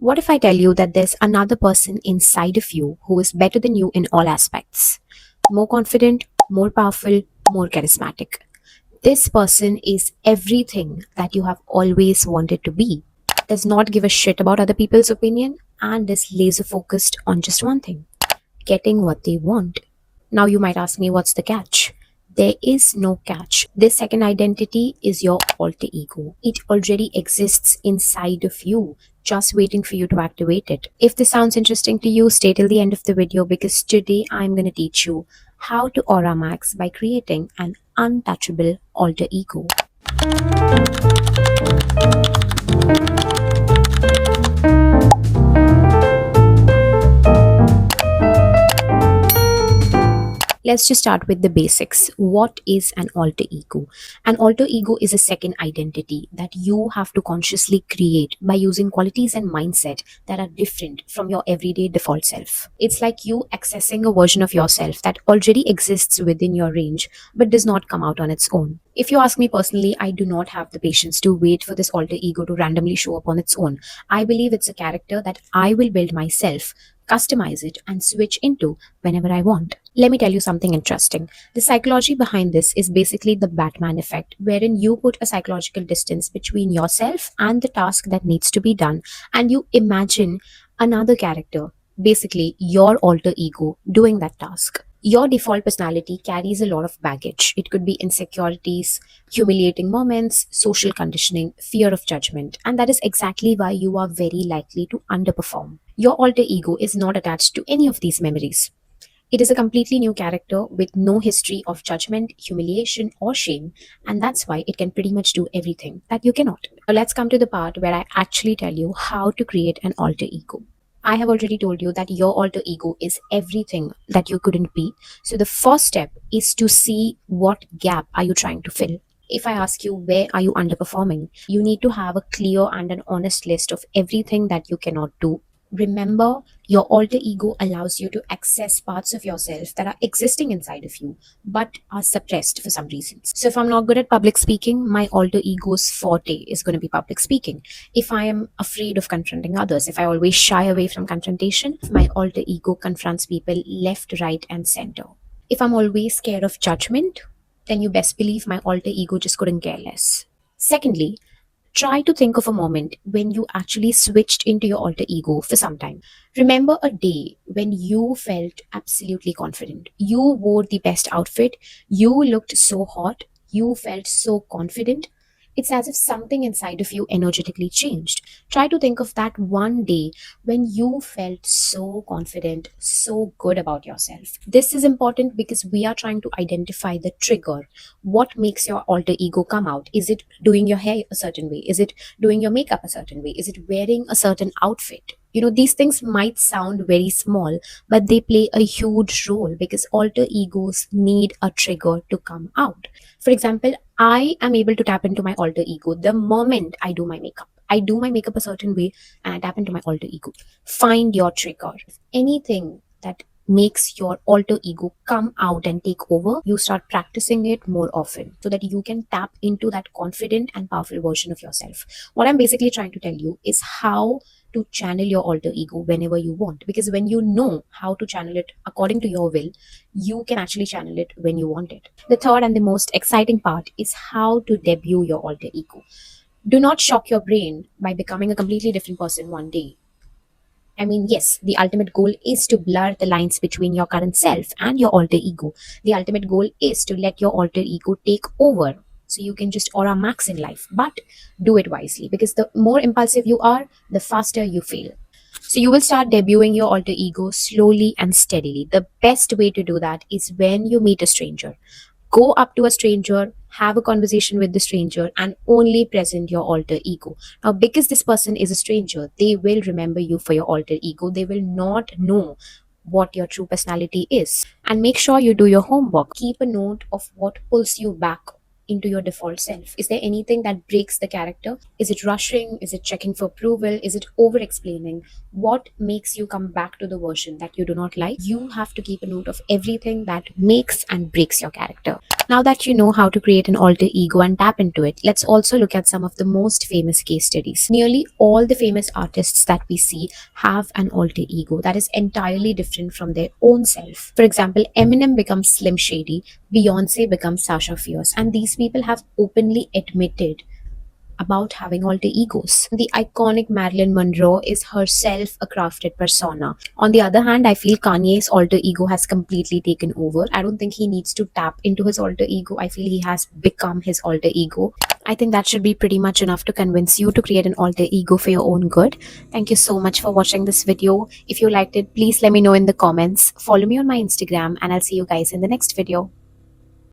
What if I tell you that there's another person inside of you who is better than you in all aspects? More confident, more powerful, more charismatic. This person is everything that you have always wanted to be. Does not give a shit about other people's opinion and is laser focused on just one thing: getting what they want. Now, you might ask me, what's the catch? There is no catch. This second identity is your alter ego. It already exists inside of you, just waiting for you to activate it. If this sounds interesting to you, stay till the end of the video because today I'm going to teach you how to Aura Max by creating an untouchable alter ego. Let's just start with the basics. What is an alter ego? An alter ego is a second identity that you have to consciously create by using qualities and mindset that are different from your everyday default self. It's like you accessing a version of yourself that already exists within your range but does not come out on its own. If you ask me personally, I do not have the patience to wait for this alter ego to randomly show up on its own. I believe it's a character that I will build myself, customize it, and switch into whenever I want. Let me tell you something interesting. The psychology behind this is basically the Batman effect, wherein you put a psychological distance between yourself and the task that needs to be done, and you imagine another character, basically your alter ego, doing that task. Your default personality carries a lot of baggage. It could be insecurities, humiliating moments, social conditioning, fear of judgment, and that is exactly why you are very likely to underperform. Your alter ego is not attached to any of these memories. It is a completely new character with no history of judgment, humiliation, or shame, and that's why it can pretty much do everything that you cannot. Now, let's come to the part where I actually tell you how to create an alter ego. I have already told you that your alter ego is everything that you couldn't be. So the first step is to see what gap are you trying to fill. If I ask you where are you underperforming, you need to have a clear and an honest list of everything that you cannot do. Remember, your alter ego allows you to access parts of yourself that are existing inside of you but are suppressed for some reasons. So, if I'm not good at public speaking, my alter ego's forte is going to be public speaking. If I am afraid of confronting others, if I always shy away from confrontation, my alter ego confronts people left, right, and center. If I'm always scared of judgment, then you best believe my alter ego just couldn't care less. Secondly, try to think of a moment when you actually switched into your alter ego for some time. Remember a day when you felt absolutely confident. You wore the best outfit, you looked so hot, you felt so confident. It's as if something inside of you energetically changed. Try to think of that one day when you felt so confident, so good about yourself. This is important because we are trying to identify the trigger. What makes your alter ego come out? Is it doing your hair a certain way? Is it doing your makeup a certain way? Is it wearing a certain outfit? These things might sound very small, but they play a huge role because alter egos need a trigger to come out. For example, I am able to tap into my alter ego the moment I do my makeup. I do my makeup a certain way and I tap into my alter ego. Find your trigger. Anything that makes your alter ego come out and take over, you start practicing it more often so that you can tap into that confident and powerful version of yourself. What I'm basically trying to tell you is how to channel your alter ego whenever you want, because when you know how to channel it according to your will, you can actually channel it when you want it. The third and the most exciting part is how to debut your alter ego. Do not shock your brain by becoming a completely different person one day. I mean, yes, the ultimate goal is to blur the lines between your current self and your alter ego. The ultimate goal is to let your alter ego take over so you can just aura max in life. But do it wisely because the more impulsive you are, the faster you fail. So you will start debuting your alter ego slowly and steadily. The best way to do that is when you meet a stranger. Go up to a stranger, have a conversation with the stranger, and only present your alter ego. Now, because this person is a stranger, they will remember you for your alter ego. They will not know what your true personality is. And make sure you do your homework. Keep a note of what pulls you back into your default self? Is there anything that breaks the character? Is it rushing? Is it checking for approval? Is it over explaining? What makes you come back to the version that you do not like? You have to keep a note of everything that makes and breaks your character. Now that you know how to create an alter ego and tap into it, let's also look at some of the most famous case studies. Nearly all the famous artists that we see have an alter ego that is entirely different from their own self. For example, Eminem becomes Slim Shady, Beyonce becomes Sasha Fierce, and these people have openly admitted about having alter egos. The iconic Marilyn Monroe is herself a crafted persona. On the other hand, I feel Kanye's alter ego has completely taken over. I don't think he needs to tap into his alter ego. I feel he has become his alter ego. I think that should be pretty much enough to convince you to create an alter ego for your own good. Thank you so much for watching this video. If you liked it, please let me know in the comments. Follow me on my Instagram, and I'll see you guys in the next video.